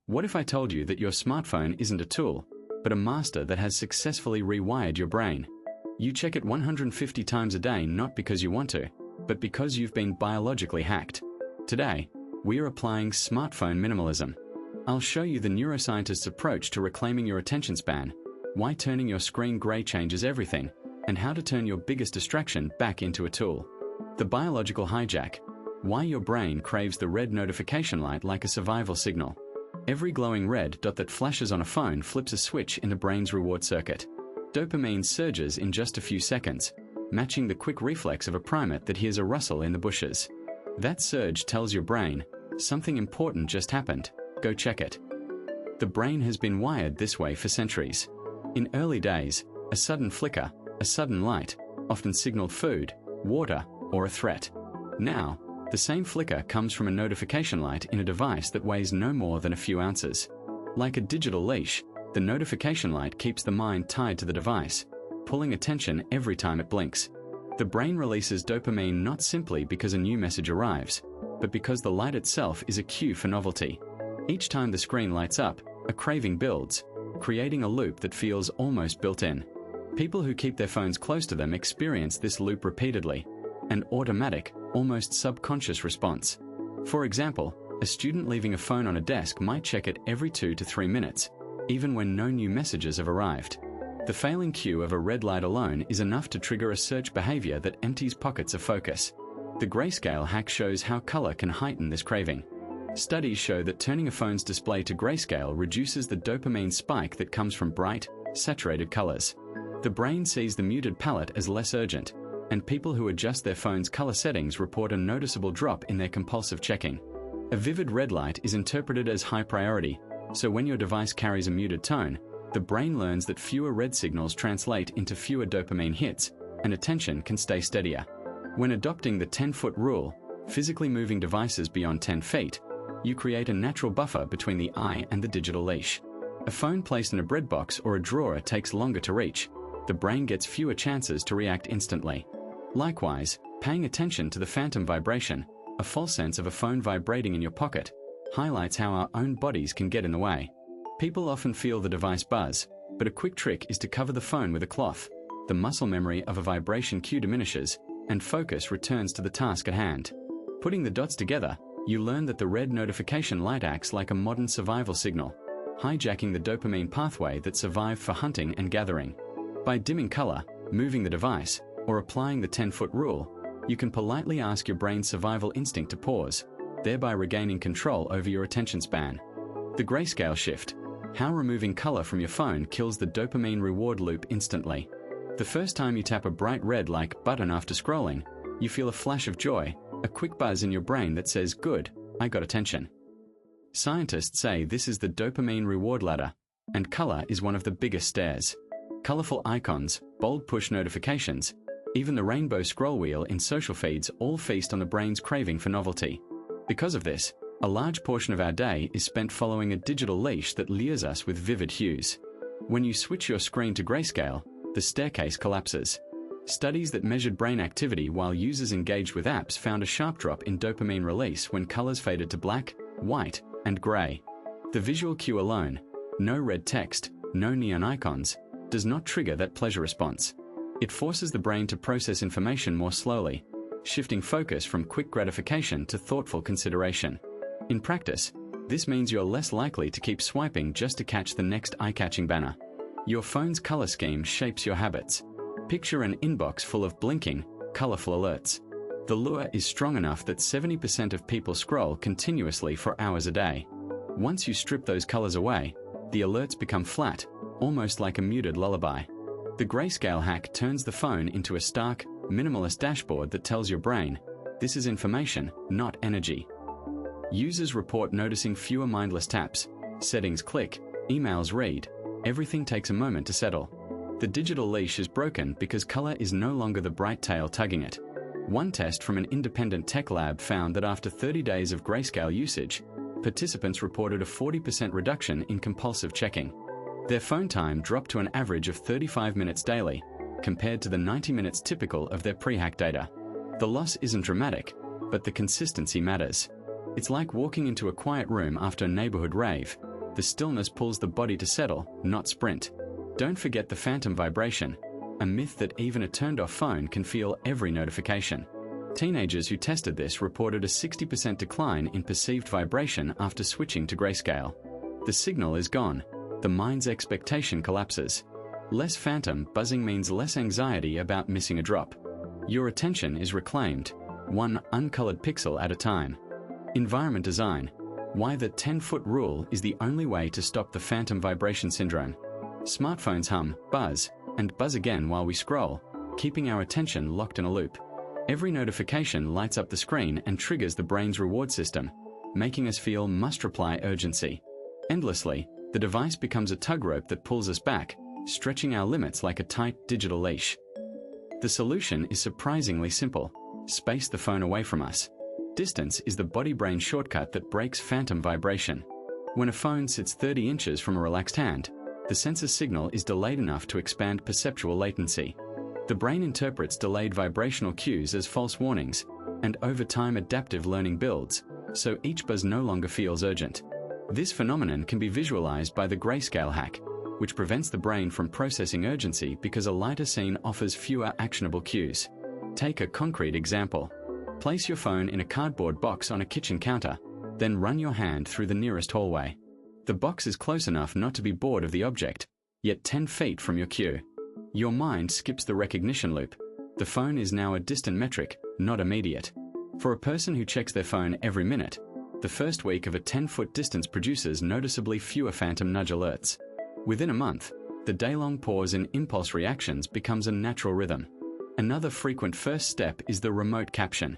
What if I told you that your smartphone isn't a tool, but a master that has successfully rewired your brain? You check it 150 times a day not because you want to, but because you've been biologically hacked. Today, we are applying smartphone minimalism. I'll show you the neuroscientist's approach to reclaiming your attention span, why turning your screen gray changes everything, and how to turn your biggest distraction back into a tool. The biological hijack. Why your brain craves the red notification light like a survival signal. Every glowing red dot that flashes on a phone flips a switch in the brain's reward circuit. Dopamine surges in just a few seconds, matching the quick reflex of a primate that hears a rustle in the bushes. That surge tells your brain, something important just happened, go check it. The brain has been wired this way for centuries. In early days, a sudden flicker, a sudden light, often signaled food, water, or a threat. Now, the same flicker comes from a notification light in a device that weighs no more than a few ounces. Like a digital leash, the notification light keeps the mind tied to the device, pulling attention every time it blinks. The brain releases dopamine not simply because a new message arrives, but because the light itself is a cue for novelty. Each time the screen lights up, a craving builds, creating a loop that feels almost built in. People who keep their phones close to them experience this loop repeatedly, an automatic, almost subconscious response. For example, a student leaving a phone on a desk might check it every 2 to 3 minutes, even when no new messages have arrived. The failing cue of a red light alone is enough to trigger a search behavior that empties pockets of focus. The grayscale hack shows how color can heighten this craving. Studies show that turning a phone's display to grayscale reduces the dopamine spike that comes from bright, saturated colors. The brain sees the muted palette as less urgent, and people who adjust their phone's color settings report a noticeable drop in their compulsive checking. A vivid red light is interpreted as high priority, so when your device carries a muted tone, the brain learns that fewer red signals translate into fewer dopamine hits, and attention can stay steadier. When adopting the 10-foot rule, physically moving devices beyond 10 feet, you create a natural buffer between the eye and the digital leash. A phone placed in a bread box or a drawer takes longer to reach. The brain gets fewer chances to react instantly. Likewise, paying attention to the phantom vibration, a false sense of a phone vibrating in your pocket, highlights how our own bodies can get in the way. People often feel the device buzz, but a quick trick is to cover the phone with a cloth. The muscle memory of a vibration cue diminishes, and focus returns to the task at hand. Putting the dots together, you learn that the red notification light acts like a modern survival signal, hijacking the dopamine pathway that survived for hunting and gathering. By dimming color, moving the device, or applying the 10-foot rule, you can politely ask your brain's survival instinct to pause, thereby regaining control over your attention span. The grayscale shift. How removing color from your phone kills the dopamine reward loop instantly. The first time you tap a bright red like button after scrolling, you feel a flash of joy, a quick buzz in your brain that says, good, I got attention. Scientists say this is the dopamine reward ladder, and color is one of the biggest stairs. Colorful icons, bold push notifications, even the rainbow scroll wheel in social feeds all feast on the brain's craving for novelty. Because of this, a large portion of our day is spent following a digital leash that lures us with vivid hues. When you switch your screen to grayscale, the staircase collapses. Studies that measured brain activity while users engaged with apps found a sharp drop in dopamine release when colors faded to black, white, and gray. The visual cue alone, no red text, no neon icons, does not trigger that pleasure response. It forces the brain to process information more slowly, shifting focus from quick gratification to thoughtful consideration. In practice, this means you're less likely to keep swiping just to catch the next eye-catching banner. Your phone's color scheme shapes your habits. Picture an inbox full of blinking, colorful alerts. The lure is strong enough that 70% of people scroll continuously for hours a day. Once you strip those colors away, the alerts become flat, almost like a muted lullaby. The grayscale hack turns the phone into a stark, minimalist dashboard that tells your brain, this is information, not energy. Users report noticing fewer mindless taps, settings click, emails read, everything takes a moment to settle. The digital leash is broken because color is no longer the bright tail tugging it. One test from an independent tech lab found that after 30 days of grayscale usage, participants reported a 40% reduction in compulsive checking. Their phone time dropped to an average of 35 minutes daily, compared to the 90 minutes typical of their pre-hack data. The loss isn't dramatic, but the consistency matters. It's like walking into a quiet room after a neighborhood rave. The stillness pulls the body to settle, not sprint. Don't forget the phantom vibration, a myth that even a turned-off phone can feel every notification. Teenagers who tested this reported a 60% decline in perceived vibration after switching to grayscale. The signal is gone. The mind's expectation collapses. Less phantom buzzing means less anxiety about missing a drop. Your attention is reclaimed, one uncolored pixel at a time. Environment design. Why the 10-foot rule is the only way to stop the phantom vibration syndrome. Smartphones hum, buzz, and buzz again while we scroll, keeping our attention locked in a loop. Every notification lights up the screen and triggers the brain's reward system, making us feel must-reply urgency. Endlessly, the device becomes a tug rope that pulls us back, stretching our limits like a tight digital leash. The solution is surprisingly simple. Space the phone away from us. Distance is the body-brain shortcut that breaks phantom vibration. When a phone sits 30 inches from a relaxed hand, the sensor signal is delayed enough to expand perceptual latency. The brain interprets delayed vibrational cues as false warnings, and over time adaptive learning builds, so each buzz no longer feels urgent. This phenomenon can be visualized by the grayscale hack, which prevents the brain from processing urgency because a lighter scene offers fewer actionable cues. Take a concrete example. Place your phone in a cardboard box on a kitchen counter, then run your hand through the nearest hallway. The box is close enough not to be bored of the object, yet 10 feet from your cue. Your mind skips the recognition loop. The phone is now a distant metric, not immediate. For a person who checks their phone every minute, the first week of a 10-foot distance produces noticeably fewer phantom nudge alerts. Within a month, the day-long pause in impulse reactions becomes a natural rhythm. Another frequent first step is the remote caption.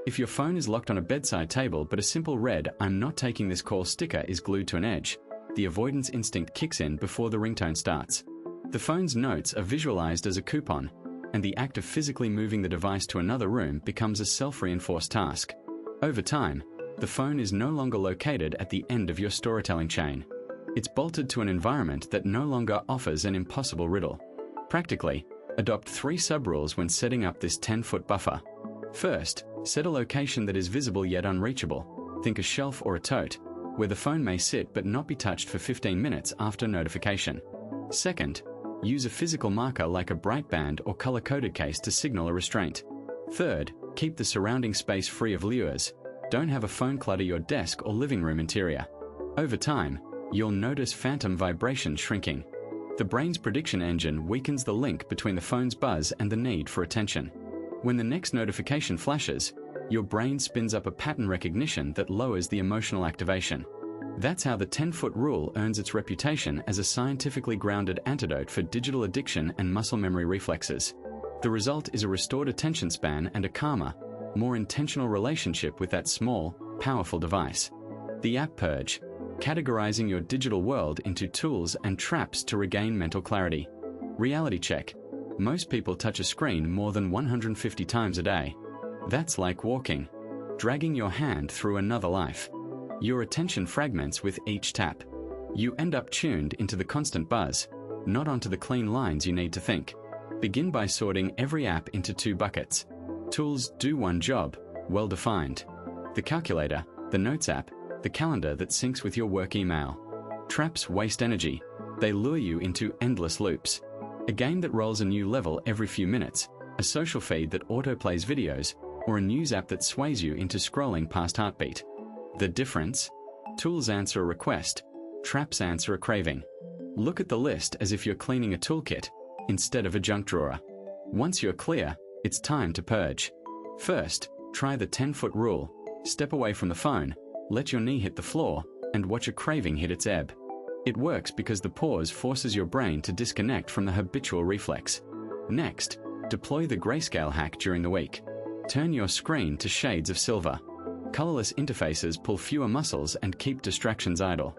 If your phone is locked on a bedside table but a simple red "I'm not taking this call" sticker is glued to an edge, the avoidance instinct kicks in before the ringtone starts. The phone's notes are visualized as a coupon, and the act of physically moving the device to another room becomes a self-reinforced task. Over time, the phone is no longer located at the end of your storytelling chain. It's bolted to an environment that no longer offers an impossible riddle. Practically, adopt 3 sub-rules when setting up this 10-foot buffer. First, set a location that is visible yet unreachable. Think a shelf or a tote, where the phone may sit but not be touched for 15 minutes after notification. Second, use a physical marker like a bright band or color-coded case to signal a restraint. Third, keep the surrounding space free of lures. Don't have a phone clutter your desk or living room interior. Over time, you'll notice phantom vibration shrinking. The brain's prediction engine weakens the link between the phone's buzz and the need for attention. When the next notification flashes, your brain spins up a pattern recognition that lowers the emotional activation. That's how the 10-foot rule earns its reputation as a scientifically grounded antidote for digital addiction and muscle memory reflexes. The result is a restored attention span and a calmer, more intentional relationship with that small, powerful device. The app purge, categorizing your digital world into tools and traps to regain mental clarity. Reality check. Most people touch a screen more than 150 times a day. That's like walking, dragging your hand through another life. Your attention fragments with each tap. You end up tuned into the constant buzz, not onto the clean lines you need to think. Begin by sorting every app into 2 buckets. Tools do one job, well defined. The calculator, the notes app, the calendar that syncs with your work email. Traps waste energy. They lure you into endless loops. A game that rolls a new level every few minutes, a social feed that autoplays videos, or a news app that sways you into scrolling past heartbeat. The difference? Tools answer a request, traps answer a craving. Look at the list as if you're cleaning a toolkit instead of a junk drawer. Once you're clear, it's time to purge. First, try the 10-foot rule. Step away from the phone, let your knee hit the floor, and watch a craving hit its ebb. It works because the pause forces your brain to disconnect from the habitual reflex. Next, deploy the grayscale hack during the week. Turn your screen to shades of silver. Colorless interfaces pull fewer muscles and keep distractions idle.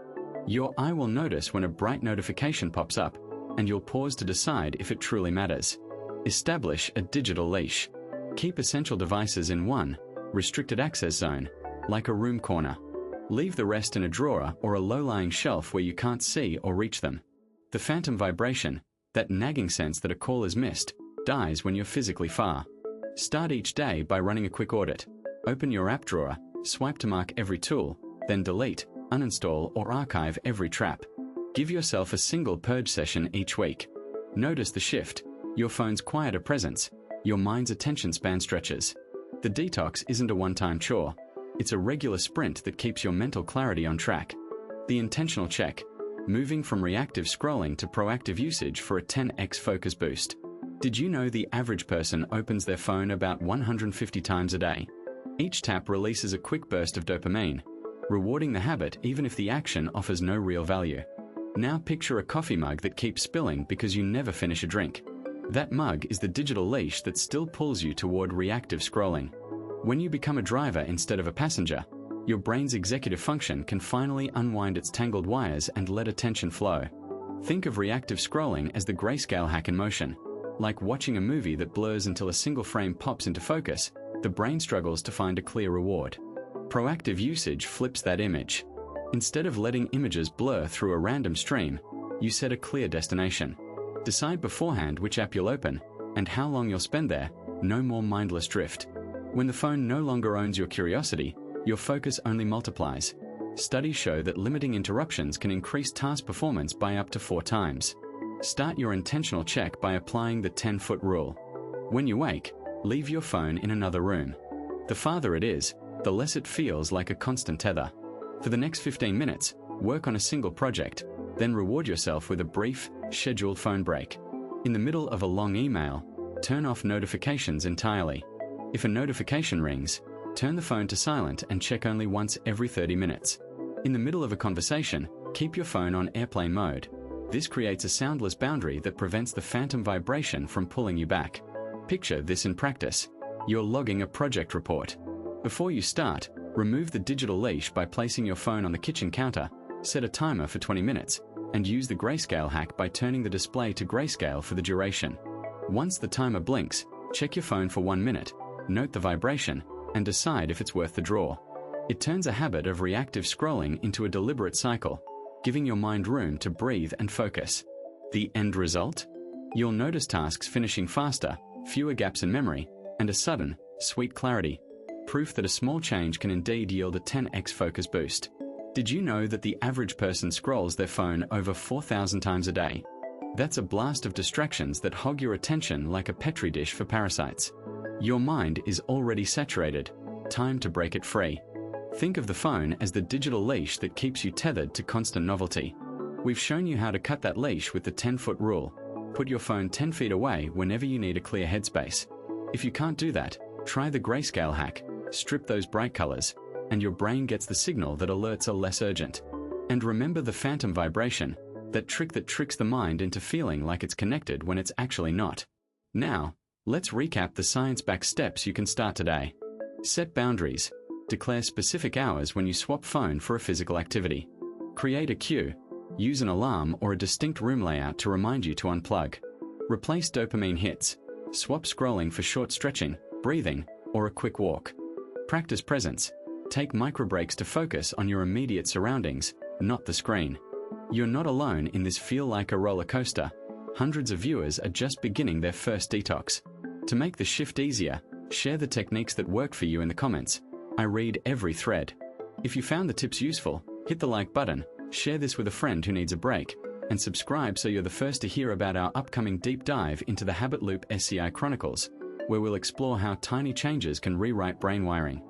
Your eye will notice when a bright notification pops up, and you'll pause to decide if it truly matters. Establish a digital leash. Keep essential devices in one, restricted access zone, like a room corner. Leave the rest in a drawer or a low-lying shelf where you can't see or reach them. The phantom vibration, that nagging sense that a call is missed, dies when you're physically far. Start each day by running a quick audit. Open your app drawer, swipe to mark every tool, then delete, uninstall, or archive every trap. Give yourself a single purge session each week. Notice the shift: your phone's quieter presence, your mind's attention span stretches. The detox isn't a one-time chore. It's a regular sprint that keeps your mental clarity on track. The intentional check: moving from reactive scrolling to proactive usage for a 10x focus boost. Did you know the average person opens their phone about 150 times a day? Each tap releases a quick burst of dopamine, rewarding the habit even if the action offers no real value. Now picture a coffee mug that keeps spilling because you never finish a drink. That mug is the digital leash that still pulls you toward reactive scrolling. When you become a driver instead of a passenger, your brain's executive function can finally unwind its tangled wires and let attention flow. Think of reactive scrolling as the grayscale hack in motion. Like watching a movie that blurs until a single frame pops into focus, the brain struggles to find a clear reward. Proactive usage flips that image. Instead of letting images blur through a random stream, you set a clear destination. Decide beforehand which app you'll open and how long you'll spend there. No more mindless drift. When the phone no longer owns your curiosity, your focus only multiplies. Studies show that limiting interruptions can increase task performance by up to 4 times. Start your intentional check by applying the 10-foot rule. When you wake, leave your phone in another room. The farther it is, the less it feels like a constant tether. For the next 15 minutes, work on a single project, then reward yourself with a brief, scheduled phone break. In the middle of a long email, turn off notifications entirely. If a notification rings, turn the phone to silent and check only once every 30 minutes. In the middle of a conversation, keep your phone on airplane mode. This creates a soundless boundary that prevents the phantom vibration from pulling you back. Picture this in practice. You're logging a project report. Before you start, remove the digital leash by placing your phone on the kitchen counter, set a timer for 20 minutes, and use the grayscale hack by turning the display to grayscale for the duration. Once the timer blinks, check your phone for 1 minute, note the vibration, and decide if it's worth the draw. It turns a habit of reactive scrolling into a deliberate cycle, giving your mind room to breathe and focus. The end result? You'll notice tasks finishing faster, fewer gaps in memory, and a sudden, sweet clarity. Proof that a small change can indeed yield a 10x focus boost. Did you know that the average person scrolls their phone over 4,000 times a day? That's a blast of distractions that hog your attention like a petri dish for parasites. Your mind is already saturated. Time to break it free. Think of the phone as the digital leash that keeps you tethered to constant novelty. We've shown you how to cut that leash with the 10-foot rule. Put your phone 10 feet away whenever you need a clear headspace. If you can't do that, try the grayscale hack. Strip those bright colors, and your brain gets the signal that alerts are less urgent. And remember the phantom vibration, that trick that tricks the mind into feeling like it's connected when it's actually not. Now, let's recap the science-backed steps you can start today. Set boundaries. Declare specific hours when you swap phone for a physical activity. Create a cue. Use an alarm or a distinct room layout to remind you to unplug. Replace dopamine hits. Swap scrolling for short stretching, breathing, or a quick walk. Practice presence. Take micro breaks to focus on your immediate surroundings, not the screen. You're not alone in this feel like a roller coaster. Hundreds of viewers are just beginning their first detox. To make the shift easier, share the techniques that worked for you in the comments. I read every thread. If you found the tips useful, hit the like button, share this with a friend who needs a break, and subscribe so you're the first to hear about our upcoming deep dive into the Habit Loop SCI Chronicles, where we'll explore how tiny changes can rewrite brain wiring.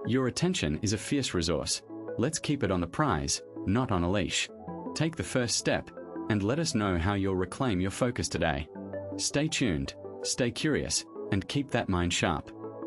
Your attention is a fierce resource. Let's keep it on the prize, not on a leash. Take the first step, and let us know how you'll reclaim your focus today. Stay tuned, stay curious, and keep that mind sharp.